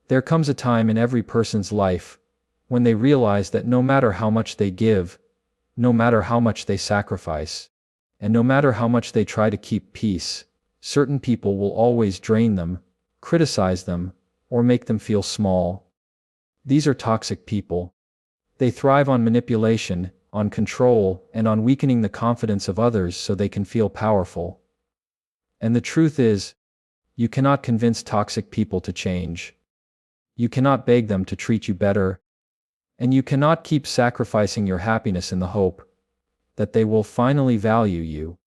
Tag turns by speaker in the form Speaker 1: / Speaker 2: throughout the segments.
Speaker 1: There comes a time in every person's life when they realize that no matter how much they give, no matter how much they sacrifice, and no matter how much they try to keep peace, certain people will always drain them, criticize them, or make them feel small. These are toxic people. They thrive on manipulation, on control, and on weakening the confidence of others so they can feel powerful. And the truth is, you cannot convince toxic people to change. You cannot beg them to treat you better, and you cannot keep sacrificing your happiness in the hope that they will finally value you.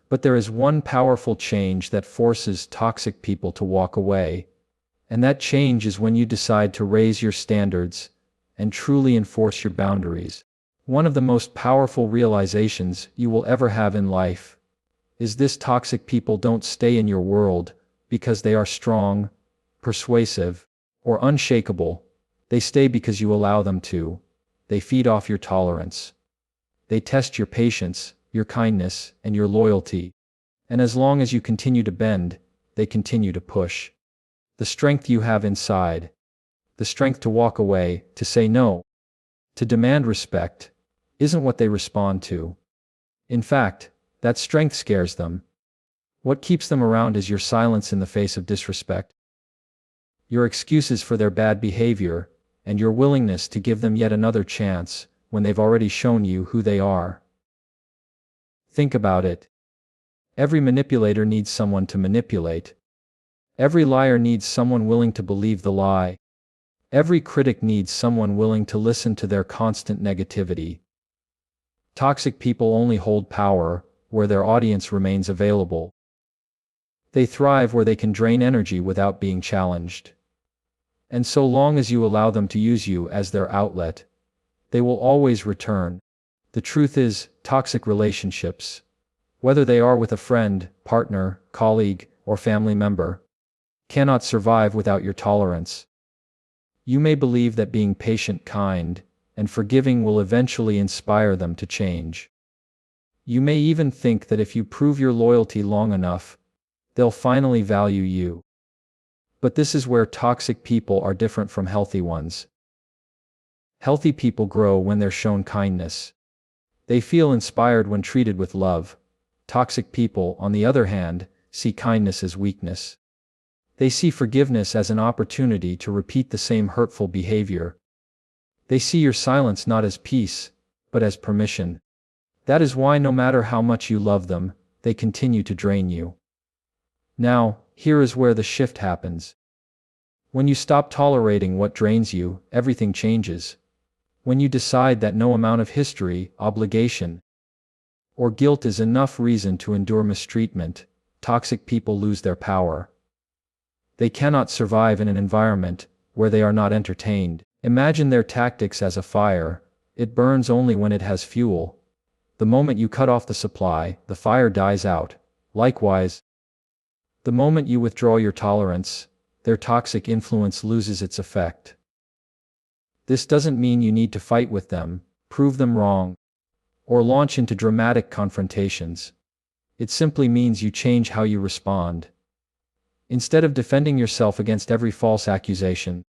Speaker 1: But there is one powerful change that forces toxic people to walk away, and that change is when you decide to raise your standards and truly enforce your boundaries. One of the most powerful realizations you will ever have in life is this: toxic people don't stay in your world because they are strong, persuasive, or unshakable. They stay because you allow them to. They feed off your tolerance. They test your patience, your kindness, and your loyalty. And as long as you continue to bend, they continue to push. The strength you have inside, the strength to walk away, to say no, to demand respect, isn't what they respond to. In fact, that strength scares them. What keeps them around is your silence in the face of disrespect, your excuses for their bad behavior, and your willingness to give them yet another chance when they've already shown you who they are. Think about it. Every manipulator needs someone to manipulate. Every liar needs someone willing to believe the lie. Every critic needs someone willing to listen to their constant negativity. Toxic people only hold power where their audience remains available. They thrive where they can drain energy without being challenged. And so long as you allow them to use you as their outlet, they will always return. The truth is, toxic relationships, whether they are with a friend, partner, colleague, or family member, cannot survive without your tolerance. You may believe that being patient, kind, and forgiving will eventually inspire them to change. You may even think that if you prove your loyalty long enough, they'll finally value you. But this is where toxic people are different from healthy ones. Healthy people grow when they're shown kindness. They feel inspired when treated with love. Toxic people, on the other hand, see kindness as weakness. They see forgiveness as an opportunity to repeat the same hurtful behavior. They see your silence not as peace, but as permission. That is why no matter how much you love them, they continue to drain you. Now, here is where the shift happens. When you stop tolerating what drains you, everything changes. When you decide that no amount of history, obligation, or guilt is enough reason to endure mistreatment, toxic people lose their power. They cannot survive in an environment where they are not entertained. Imagine their tactics as a fire. It burns only when it has fuel. The moment you cut off the supply, the fire dies out. Likewise, the moment you withdraw your tolerance, their toxic influence loses its effect. This doesn't mean you need to fight with them, prove them wrong, or launch into dramatic confrontations. It simply means you change how you respond. Instead of defending yourself against every false accusation,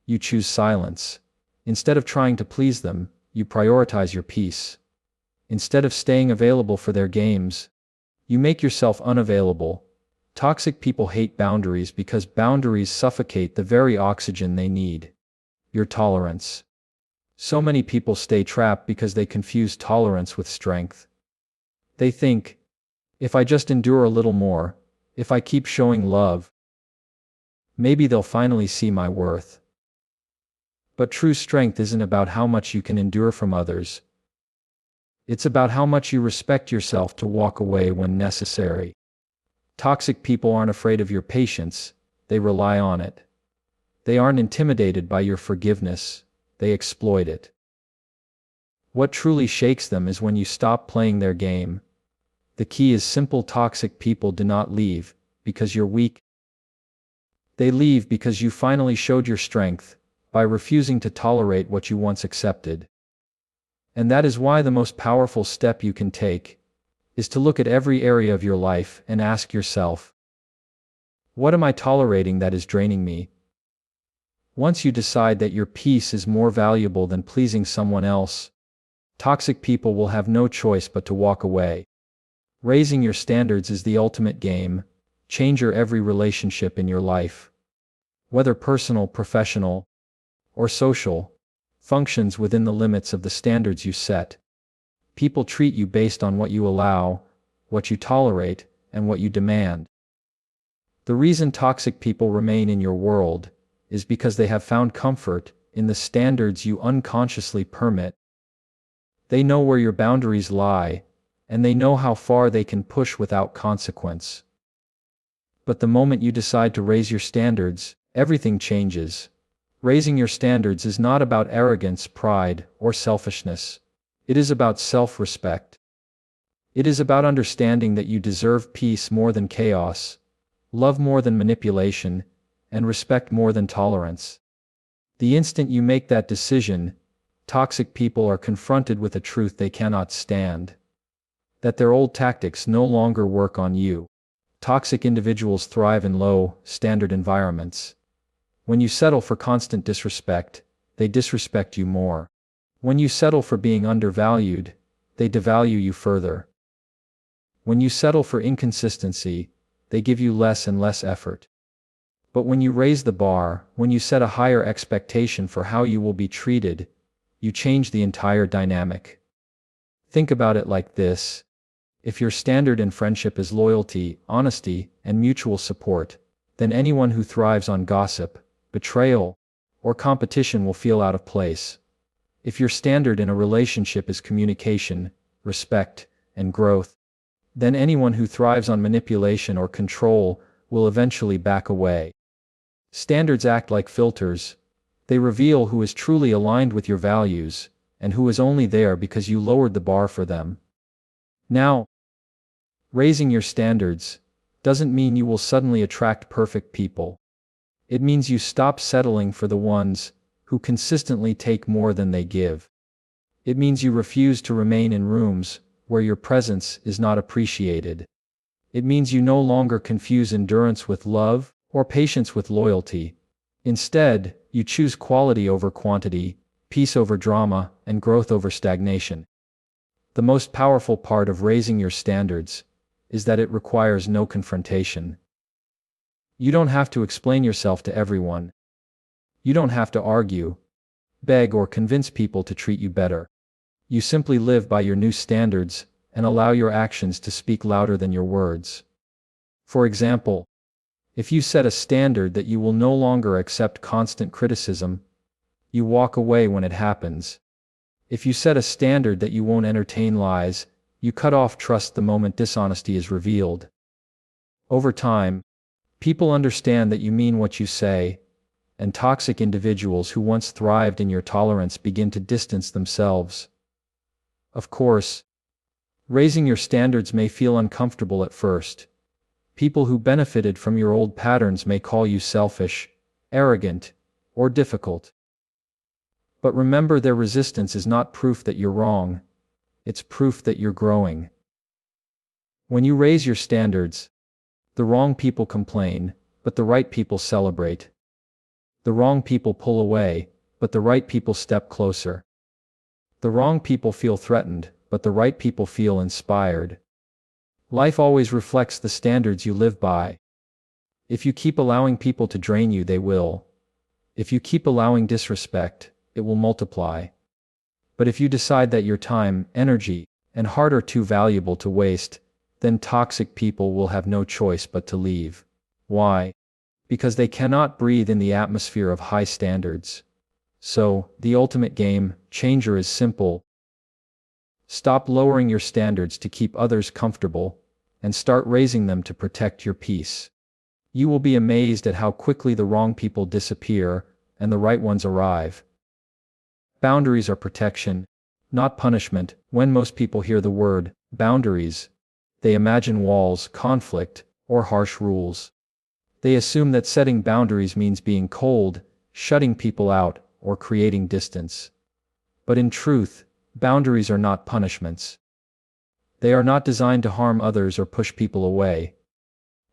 Speaker 1: you choose silence. Instead of trying to please them, you prioritize your peace. Instead of staying available for their games, you make yourself unavailable. Toxic people hate boundaries because boundaries suffocate the very oxygen they need: your tolerance. So many people stay trapped because they confuse tolerance with strength. They think, if I just endure a little more, if I keep showing love, maybe they'll finally see my worth. But true strength isn't about how much you can endure from others. It's about how much you respect yourself to walk away when necessary. Toxic people aren't afraid of your patience, they rely on it. They aren't intimidated by your forgiveness, they exploit it. What truly shakes them is when you stop playing their game. The key is simple: toxic people do not leave because you're weak. They leave because you finally showed your strength by refusing to tolerate what you once accepted. And that is why the most powerful step you can take is to look at every area of your life and ask yourself, what am I tolerating that is draining me? Once you decide that your peace is more valuable than pleasing someone else, toxic people will have no choice but to walk away. Raising your standards is the ultimate game changer. Every relationship in your life, whether personal, professional, or social, functions within the limits of the standards you set. People treat you based on what you allow, what you tolerate, and what you demand. The reason toxic people remain in your world is because they have found comfort in the standards you unconsciously permit. They know where your boundaries lie, and they know how far they can push without consequence. But the moment you decide to raise your standards, everything changes. Raising your standards is not about arrogance, pride, or selfishness. It is about self-respect. It is about understanding that you deserve peace more than chaos, love more than manipulation, and respect more than tolerance. The instant you make that decision, toxic people are confronted with a truth they cannot stand: that their old tactics no longer work on you. Toxic individuals thrive in low-standard environments. When you settle for constant disrespect, they disrespect you more. When you settle for being undervalued, they devalue you further. When you settle for inconsistency, they give you less and less effort. But when you raise the bar, when you set a higher expectation for how you will be treated, you change the entire dynamic. Think about it like this: if your standard in friendship is loyalty, honesty, and mutual support, then anyone who thrives on gossip, betrayal, or competition will feel out of place. If your standard in a relationship is communication, respect, and growth, then anyone who thrives on manipulation or control will eventually back away. Standards act like filters. They reveal who is truly aligned with your values, and who is only there because you lowered the bar for them. Now, raising your standards doesn't mean you will suddenly attract perfect people. It means you stop settling for the ones who consistently take more than they give. It means you refuse to remain in rooms where your presence is not appreciated. It means you no longer confuse endurance with love or patience with loyalty. Instead, you choose quality over quantity, peace over drama, and growth over stagnation. The most powerful part of raising your standards is that it requires no confrontation. You don't have to explain yourself to everyone. You don't have to argue, beg, or convince people to treat you better. You simply live by your new standards and allow your actions to speak louder than your words. For example, if you set a standard that you will no longer accept constant criticism, you walk away when it happens. If you set a standard that you won't entertain lies, you cut off trust the moment dishonesty is revealed. Over time, people understand that you mean what you say, and toxic individuals who once thrived in your tolerance begin to distance themselves. Of course, raising your standards may feel uncomfortable at first. People who benefited from your old patterns may call you selfish, arrogant, or difficult. But remember, their resistance is not proof that you're wrong. It's proof that you're growing. When you raise your standards, the wrong people complain, but the right people celebrate. The wrong people pull away, but the right people step closer. The wrong people feel threatened, but the right people feel inspired. Life always reflects the standards you live by. If you keep allowing people to drain you, they will. If you keep allowing disrespect, it will multiply. But if you decide that your time, energy, and heart are too valuable to waste, then toxic people will have no choice but to leave. Why? Because they cannot breathe in the atmosphere of high standards. So, the ultimate game changer is simple. Stop lowering your standards to keep others comfortable, and start raising them to protect your peace. You will be amazed at how quickly the wrong people disappear, and the right ones arrive. Boundaries are protection, not punishment. When most people hear the word boundaries, they imagine walls, conflict, or harsh rules. They assume that setting boundaries means being cold, shutting people out, or creating distance. But in truth, boundaries are not punishments. They are not designed to harm others or push people away.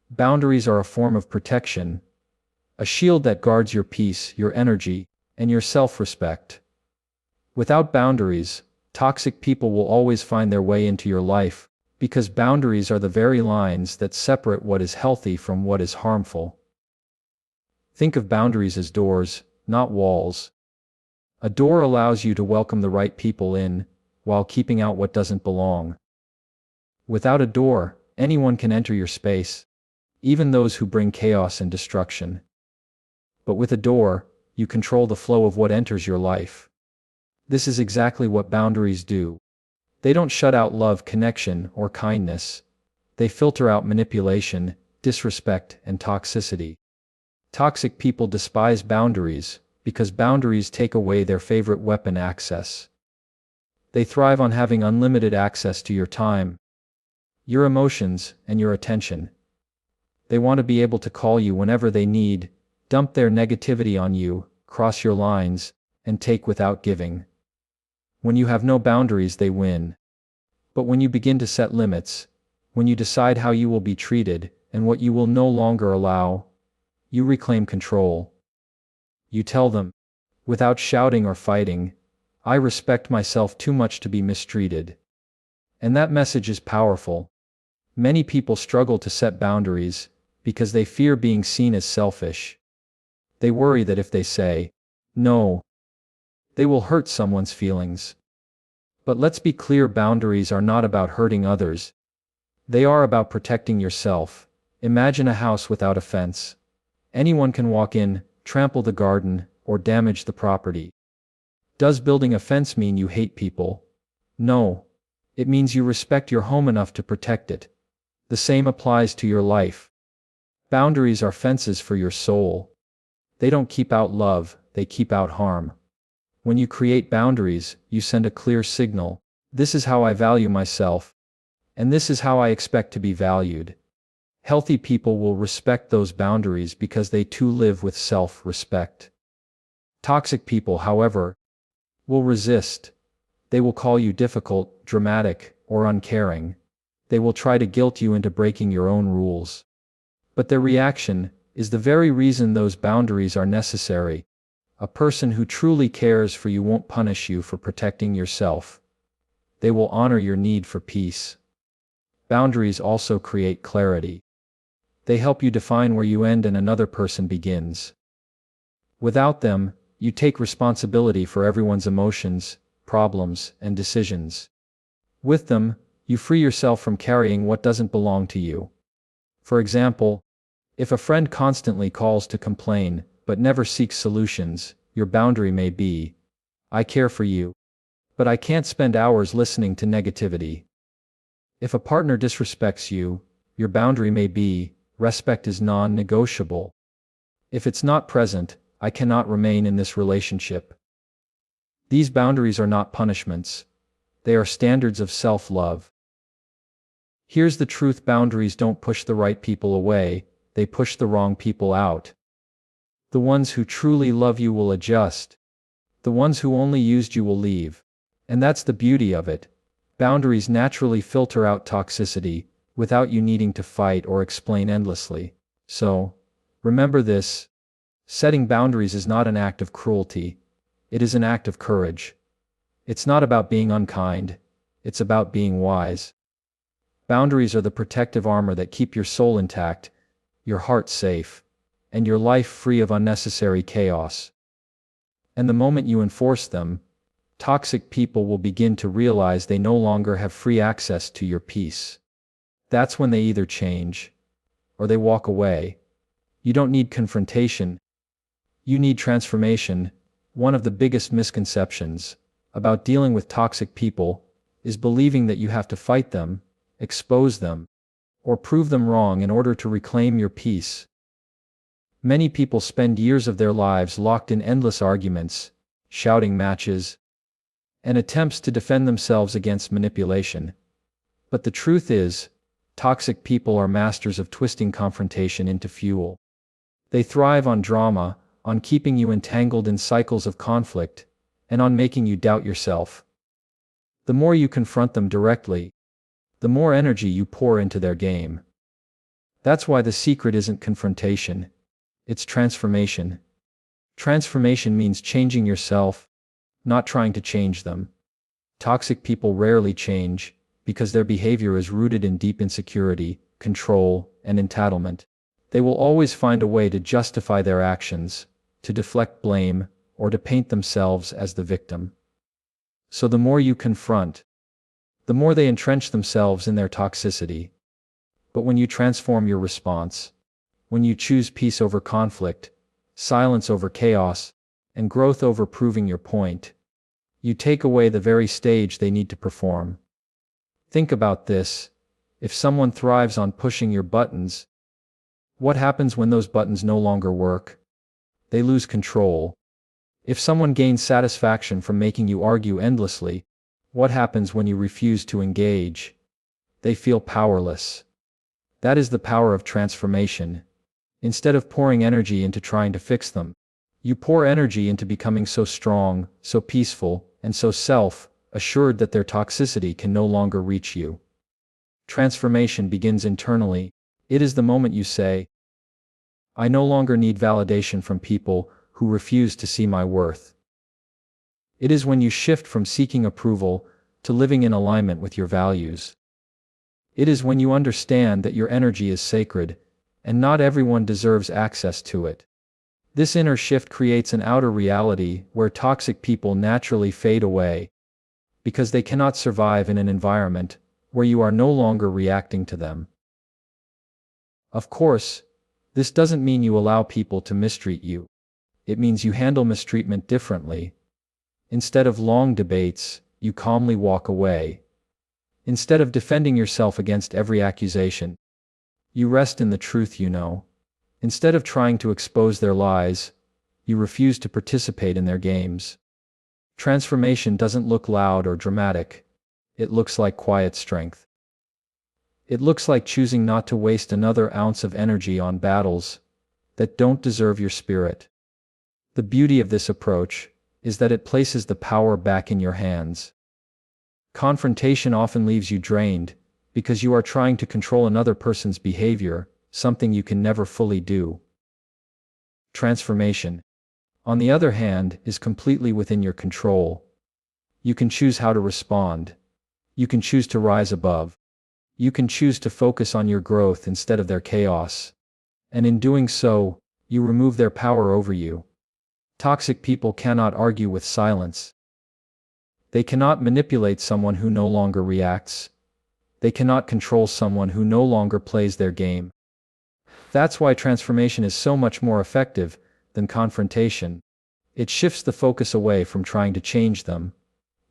Speaker 1: Boundaries are a form of protection. a shield that guards your peace, your energy, and your self-respect. Without boundaries, toxic people will always find their way into your life, because boundaries are the very lines that separate what is healthy from what is harmful. Think of boundaries as doors, not walls. A door allows you to welcome the right people in, while keeping out what doesn't belong. Without a door, anyone can enter your space, even those who bring chaos and destruction. But with a door, you control the flow of what enters your life. This is exactly what boundaries do. They don't shut out love, connection, or kindness. They filter out manipulation, disrespect, and toxicity. Toxic people despise boundaries, because boundaries take away their favorite weapon: access. They thrive on having unlimited access to your time, your emotions, and your attention. They want to be able to call you whenever they need, dump their negativity on you, cross your lines, and take without giving. When you have no boundaries, they win. But when you begin to set limits, when you decide how you will be treated, and what you will no longer allow, you reclaim control. You tell them, without shouting or fighting, "I respect myself too much to be mistreated." And that message is powerful. Many people struggle to set boundaries, because they fear being seen as selfish. They worry that if they say, "no," they will hurt someone's feelings. But let's be clear, boundaries are not about hurting others. They are about protecting yourself. Imagine a house without a fence. Anyone can walk in, trample the garden, or damage the property. Does building a fence mean you hate people? No. It means you respect your home enough to protect it. The same applies to your life. Boundaries are fences for your soul. They don't keep out love, they keep out harm. When you create boundaries, you send a clear signal: this is how I value myself, and this is how I expect to be valued. Healthy people will respect those boundaries because they too live with self-respect. Toxic people, however, will resist. They will call you difficult, dramatic, or uncaring. They will try to guilt you into breaking your own rules. But their reaction is the very reason those boundaries are necessary. A person who truly cares for you won't punish you for protecting yourself. They will honor your need for peace. Boundaries also create clarity. They help you define where you end and another person begins. Without them, you take responsibility for everyone's emotions, problems, and decisions. With them, you free yourself from carrying what doesn't belong to you. For example, if a friend constantly calls to complain, but never seeks solutions, your boundary may be, "I care for you, but I can't spend hours listening to negativity." If a partner disrespects you, your boundary may be, "Respect is non-negotiable. If it's not present, I cannot remain in this relationship." These boundaries are not punishments. They are standards of self-love. Here's the truth: boundaries don't push the right people away, they push the wrong people out. The ones who truly love you will adjust. The ones who only used you will leave. And that's the beauty of it. Boundaries naturally filter out toxicity, without you needing to fight or explain endlessly. So, remember this: setting boundaries is not an act of cruelty. It is an act of courage. It's not about being unkind. It's about being wise. Boundaries are the protective armor that keep your soul intact, your heart safe, and your life free of unnecessary chaos. And the moment you enforce them, toxic people will begin to realize they no longer have free access to your peace. That's when they either change, or they walk away. You don't need confrontation. You need transformation. One of the biggest misconceptions about dealing with toxic people is believing that you have to fight them, expose them, or prove them wrong in order to reclaim your peace. Many people spend years of their lives locked in endless arguments, shouting matches, and attempts to defend themselves against manipulation. But the truth is, toxic people are masters of twisting confrontation into fuel. They thrive on drama, on keeping you entangled in cycles of conflict, and on making you doubt yourself. The more you confront them directly, the more energy you pour into their game. That's why the secret isn't confrontation. It's transformation. Transformation means changing yourself, not trying to change them. Toxic people rarely change, because their behavior is rooted in deep insecurity, control, and entitlement. They will always find a way to justify their actions, to deflect blame, or to paint themselves as the victim. So the more you confront, the more they entrench themselves in their toxicity. But when you transform your response, when you choose peace over conflict, silence over chaos, and growth over proving your point, you take away the very stage they need to perform. Think about this. If someone thrives on pushing your buttons, what happens when those buttons no longer work? They lose control. If someone gains satisfaction from making you argue endlessly, what happens when you refuse to engage? They feel powerless. That is the power of transformation. Instead of pouring energy into trying to fix them, you pour energy into becoming so strong, so peaceful, and so self-assured that their toxicity can no longer reach you. Transformation begins internally. It is the moment you say, I no longer need validation from people who refuse to see my worth. It is when you shift from seeking approval to living in alignment with your values. It is when you understand that your energy is sacred, and not everyone deserves access to it. This inner shift creates an outer reality where toxic people naturally fade away, because they cannot survive in an environment where you are no longer reacting to them. Of course, this doesn't mean you allow people to mistreat you. It means you handle mistreatment differently. Instead of long debates, you calmly walk away. Instead of defending yourself against every accusation, you rest in the truth you know. Instead of trying to expose their lies, you refuse to participate in their games. Transformation doesn't look loud or dramatic. It looks like quiet strength. It looks like choosing not to waste another ounce of energy on battles that don't deserve your spirit. The beauty of this approach is that it places the power back in your hands. Confrontation often leaves you drained, because you are trying to control another person's behavior, something you can never fully do. Transformation, on the other hand, is completely within your control. You can choose how to respond. You can choose to rise above. You can choose to focus on your growth instead of their chaos. And in doing so, you remove their power over you. Toxic people cannot argue with silence. They cannot manipulate someone who no longer reacts. They cannot control someone who no longer plays their game. That's why transformation is so much more effective than confrontation. It shifts the focus away from trying to change them,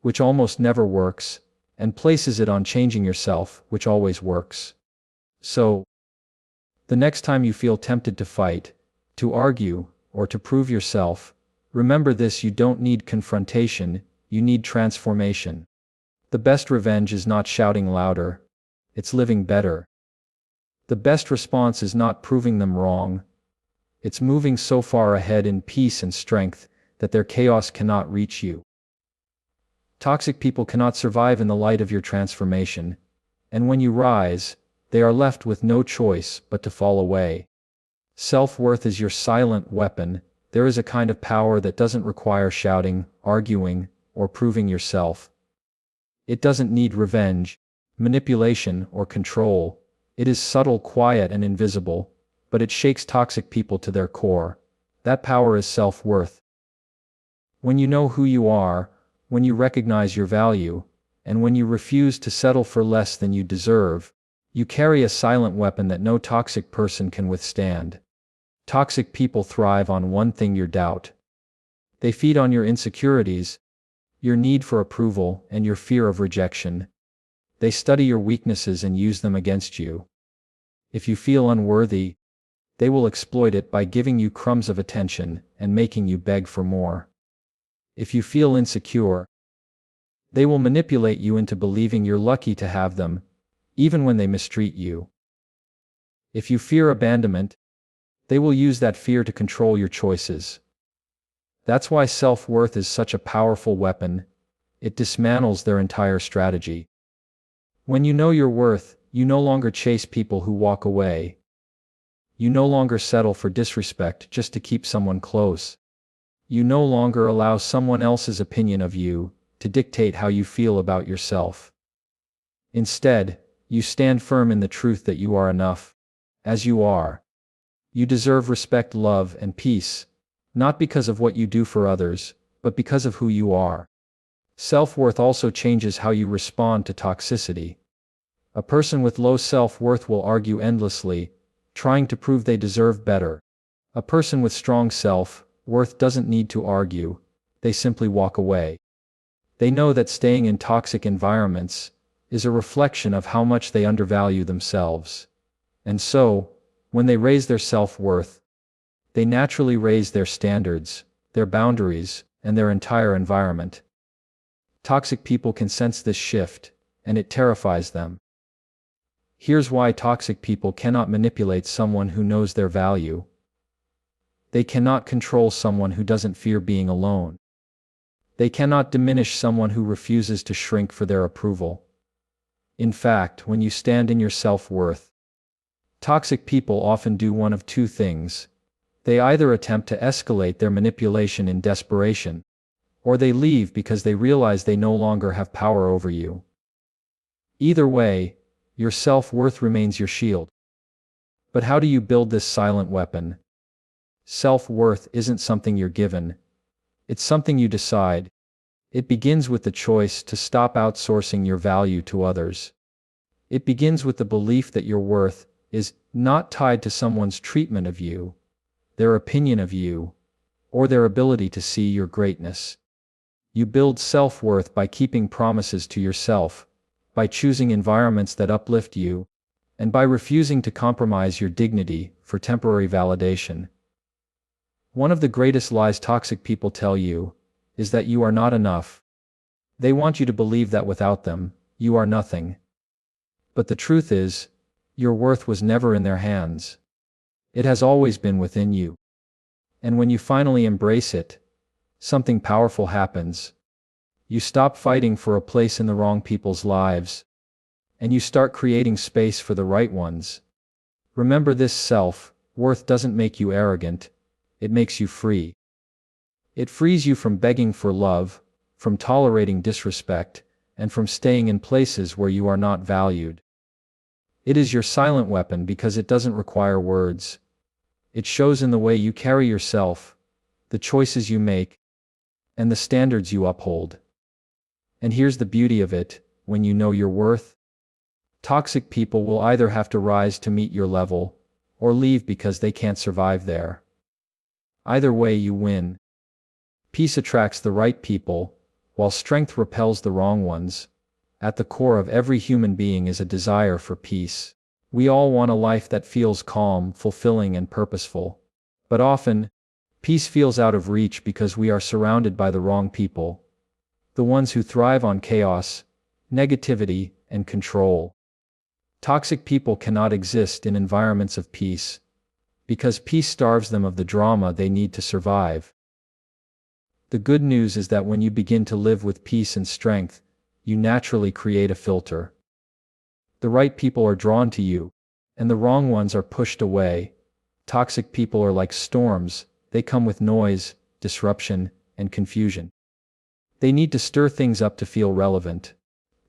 Speaker 1: which almost never works, and places it on changing yourself, which always works. So, the next time you feel tempted to fight, to argue, or to prove yourself, remember this: you don't need confrontation, you need transformation. The best revenge is not shouting louder, it's living better. The best response is not proving them wrong, it's moving so far ahead in peace and strength that their chaos cannot reach you. Toxic people cannot survive in the light of your transformation, and when you rise, they are left with no choice but to fall away. Self-worth is your silent weapon. There is a kind of power that doesn't require shouting, arguing, or proving yourself. It doesn't need revenge, manipulation, or control. It is subtle, quiet, and invisible, but it shakes toxic people to their core. That power is self-worth. When you know who you are, when you recognize your value, and when you refuse to settle for less than you deserve, you carry a silent weapon that no toxic person can withstand. Toxic people thrive on one thing: your doubt. They feed on your insecurities, your need for approval, and your fear of rejection. They study your weaknesses and use them against you. If you feel unworthy, they will exploit it by giving you crumbs of attention and making you beg for more. If you feel insecure, they will manipulate you into believing you're lucky to have them, even when they mistreat you. If you fear abandonment, they will use that fear to control your choices. That's why self-worth is such a powerful weapon. It dismantles their entire strategy. When you know your worth, you no longer chase people who walk away. You no longer settle for disrespect just to keep someone close. You no longer allow someone else's opinion of you to dictate how you feel about yourself. Instead, you stand firm in the truth that you are enough, as you are. You deserve respect, love, and peace, not because of what you do for others, but because of who you are. Self-worth also changes how you respond to toxicity. A person with low self-worth will argue endlessly, trying to prove they deserve better. A person with strong self-worth doesn't need to argue, they simply walk away. They know that staying in toxic environments is a reflection of how much they undervalue themselves. And so, when they raise their self-worth, they naturally raise their standards, their boundaries, and their entire environment. Toxic people can sense this shift, and it terrifies them. Here's why toxic people cannot manipulate someone who knows their value. They cannot control someone who doesn't fear being alone. They cannot diminish someone who refuses to shrink for their approval. In fact, when you stand in your self-worth, toxic people often do one of two things. They either attempt to escalate their manipulation in desperation, or they leave because they realize they no longer have power over you. Either way, your self-worth remains your shield. But how do you build this silent weapon? Self-worth isn't something you're given. It's something you decide. It begins with the choice to stop outsourcing your value to others. It begins with the belief that your worth is not tied to someone's treatment of you, their opinion of you, or their ability to see your greatness. You build self-worth by keeping promises to yourself, by choosing environments that uplift you, and by refusing to compromise your dignity for temporary validation. One of the greatest lies toxic people tell you is that you are not enough. They want you to believe that without them, you are nothing. But the truth is, your worth was never in their hands. It has always been within you. And when you finally embrace it, something powerful happens. You stop fighting for a place in the wrong people's lives, and you start creating space for the right ones. Remember, this self-worth doesn't make you arrogant, it makes you free. It frees you from begging for love, from tolerating disrespect, and from staying in places where you are not valued. It is your silent weapon because it doesn't require words. It shows in the way you carry yourself, the choices you make, and the standards you uphold. And here's the beauty of it: when you know your worth, toxic people will either have to rise to meet your level, or leave because they can't survive there. Either way, you win. Peace attracts the right people, while strength repels the wrong ones. At the core of every human being is a desire for peace. We all want a life that feels calm, fulfilling, and purposeful. But often, peace feels out of reach because we are surrounded by the wrong people. The ones who thrive on chaos, negativity, and control. Toxic people cannot exist in environments of peace, because peace starves them of the drama they need to survive. The good news is that when you begin to live with peace and strength, you naturally create a filter. The right people are drawn to you, and the wrong ones are pushed away. Toxic people are like storms, they come with noise, disruption, and confusion. They need to stir things up to feel relevant.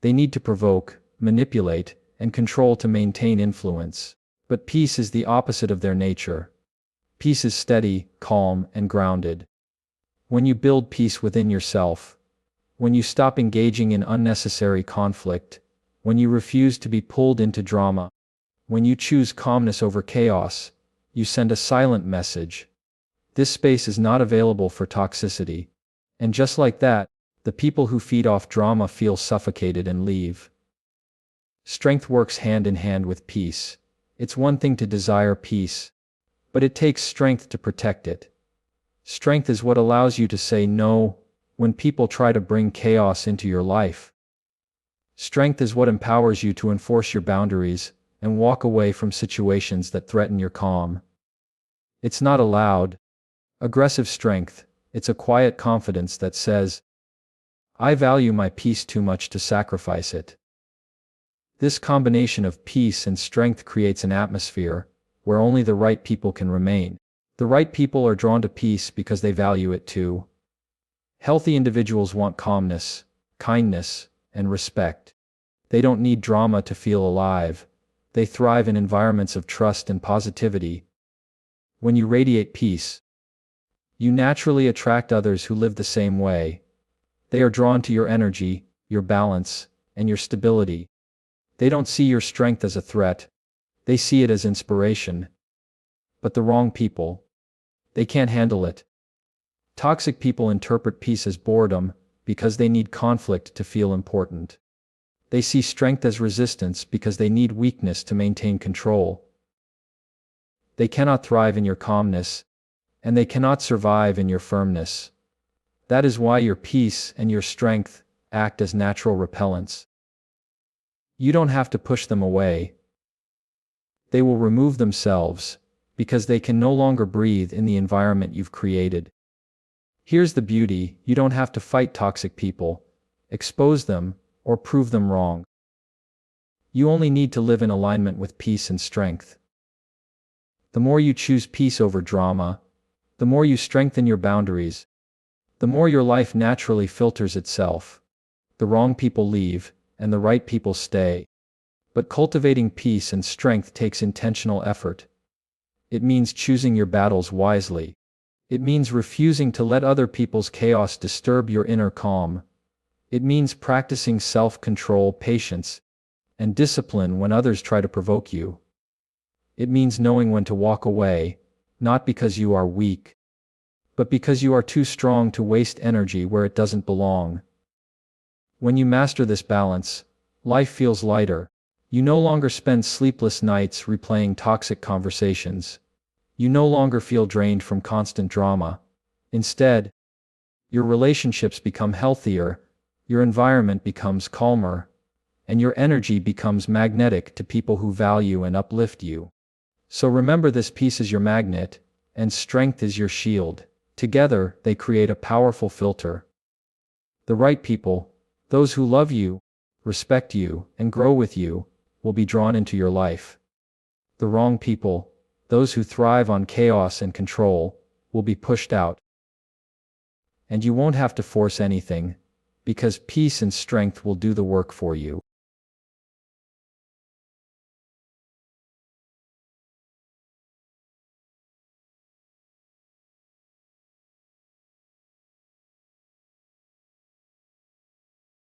Speaker 1: They need to provoke, manipulate, and control to maintain influence. But peace is the opposite of their nature. Peace is steady, calm, and grounded. When you build peace within yourself, when you stop engaging in unnecessary conflict, when you refuse to be pulled into drama, when you choose calmness over chaos, you send a silent message. This space is not available for toxicity. And just like that, the people who feed off drama feel suffocated and leave. Strength works hand in hand with peace. It's one thing to desire peace, but it takes strength to protect it. Strength is what allows you to say no when people try to bring chaos into your life. Strength is what empowers you to enforce your boundaries and walk away from situations that threaten your calm. It's not a loud, aggressive strength, it's a quiet confidence that says, "I value my peace too much to sacrifice it." This combination of peace and strength creates an atmosphere where only the right people can remain. The right people are drawn to peace because they value it too. Healthy individuals want calmness, kindness, and respect. They don't need drama to feel alive. They thrive in environments of trust and positivity. When you radiate peace, you naturally attract others who live the same way. They are drawn to your energy, your balance, and your stability. They don't see your strength as a threat. They see it as inspiration. But the wrong people, they can't handle it. Toxic people interpret peace as boredom because they need conflict to feel important. They see strength as resistance because they need weakness to maintain control. They cannot thrive in your calmness, and they cannot survive in your firmness. That is why your peace and your strength act as natural repellents. You don't have to push them away. They will remove themselves because they can no longer breathe in the environment you've created. Here's the beauty: you don't have to fight toxic people, expose them, or prove them wrong. You only need to live in alignment with peace and strength. The more you choose peace over drama, the more you strengthen your boundaries, the more your life naturally filters itself. The wrong people leave, and the right people stay. But cultivating peace and strength takes intentional effort. It means choosing your battles wisely. It means refusing to let other people's chaos disturb your inner calm. It means practicing self-control, patience, and discipline when others try to provoke you. It means knowing when to walk away, not because you are weak, but because you are too strong to waste energy where it doesn't belong. When you master this balance, life feels lighter. You no longer spend sleepless nights replaying toxic conversations. You no longer feel drained from constant drama. Instead, your relationships become healthier, your environment becomes calmer, and your energy becomes magnetic to people who value and uplift you. So remember, this peace is your magnet, and strength is your shield. Together, they create a powerful filter. The right people, those who love you, respect you, and grow with you, will be drawn into your life. The wrong people, those who thrive on chaos and control, will be pushed out. And you won't have to force anything, because peace and strength will do the work for you.